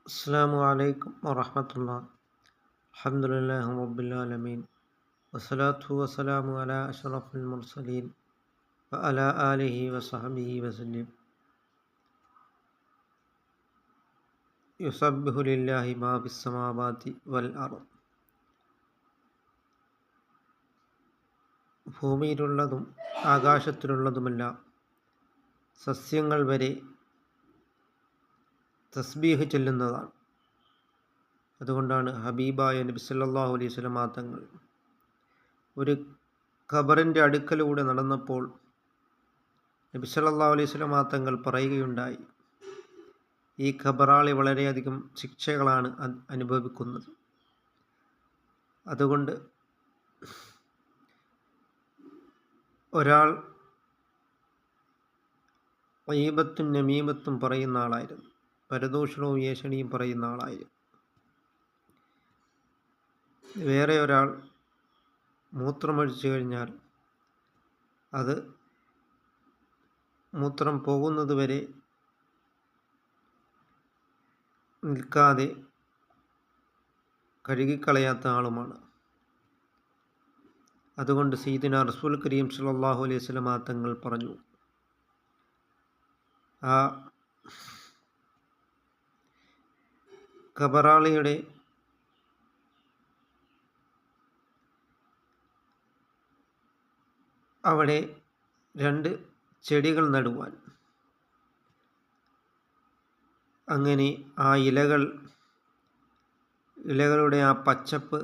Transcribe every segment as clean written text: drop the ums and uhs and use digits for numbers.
അസ്സലാമു അലൈക്കും വറഹ്മത്തുള്ളാഹി. അൽഹംദുലില്ലാഹി റബ്ബിൽ ആലമീൻ വസ്സലാത്തു വസ്സലാമു അലാ അഷ്റഫിൽ മുർസലീൻ വഅലാ ആലിഹി വസഹ്ബിഹി വസല്ലം. യുസബ്ബിഹു ലില്ലാഹി മാ ഫിസ് സമാവാതി വൽ അർദ്. ഭൂമിയിലുള്ളതും ആകാശത്തിലുള്ളതുമെല്ലാം സസ്യങ്ങൾ വരെ തസ്ബീഹ് ചൊല്ലുന്നതാണ്. അതുകൊണ്ടാണ് ഹബീബായ നബി സല്ലല്ലാഹു അലൈഹി വസല്ലം തങ്ങൾ ഒരു ഖബറിൻ്റെ അടുക്കലൂടെ നടന്നപ്പോൾ നബി സല്ലല്ലാഹു അലൈഹി വസല്ലം തങ്ങൾ പറയുകയുണ്ടായി, ഈ ഖബറാളി വളരെയധികം ശിക്ഷകളാണ് അനുഭവിക്കുന്നത്. അതുകൊണ്ട് ഒരാൾ ഗീബത്തും നമീമത്തും പറയുന്ന ആളായിരുന്നു, പരദൂഷണവും ഏഷണിയും പറയുന്ന ആളായിരുന്നു. വേറെ ഒരാൾ മൂത്രമൊഴിച്ചു കഴിഞ്ഞാൽ അത് മൂത്രം പോകുന്നത് വരെ നിൽക്കാതെ കഴുകിക്കളയാത്ത ആളുമാണ്. അതുകൊണ്ട് സയ്യിദുനാ റസൂൽ കരീം സ്വല്ലല്ലാഹു അലൈഹി വസല്ലം തങ്ങൾ പറഞ്ഞു, ആ ഖബറാളിയുടെ അവിടെ 2 ചെടികൾ നടുവാൻ. അങ്ങനെ ആ ഇലകളുടെ ആ പച്ചപ്പ്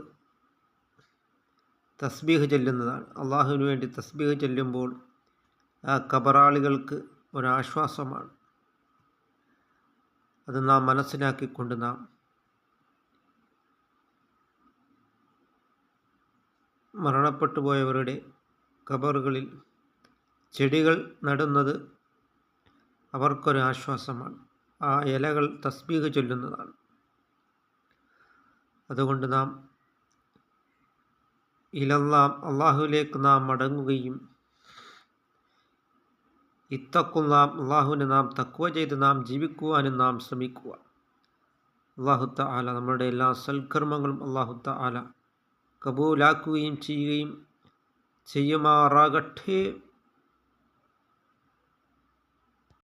തസ്ബീഹ് ചൊല്ലുന്നതാണ്. അള്ളാഹുവിന് വേണ്ടി തസ്ബീഹ് ചൊല്ലുമ്പോൾ ആ ഖബറാളികൾക്ക് ഒരാശ്വാസമാണ്. അത് നാം മനസ്സിലാക്കിക്കൊണ്ട് നാം മരണപ്പെട്ടു പോയവരുടെ ഖബറുകളിൽ ചെടികൾ നടുന്നത് അവർക്കൊരാശ്വാസമാണ്. ആ ഇലകൾ തസ്ബീഹ് ചൊല്ലുന്നതാണ്. അതുകൊണ്ട് നാം അള്ളാഹുവിലേക്ക് നാം മടങ്ങുകയും അള്ളാഹുവിനെ നാം തഖ്വ ചെയ്ത് നാം ജീവിക്കുവാനും നാം ശ്രമിക്കുക. അല്ലാഹു തആല നമ്മുടെ എല്ലാ സൽക്കർമ്മങ്ങളും അല്ലാഹു തആല കബൂലാക്കുകയും ചെയ്യുമാറാകട്ടെ.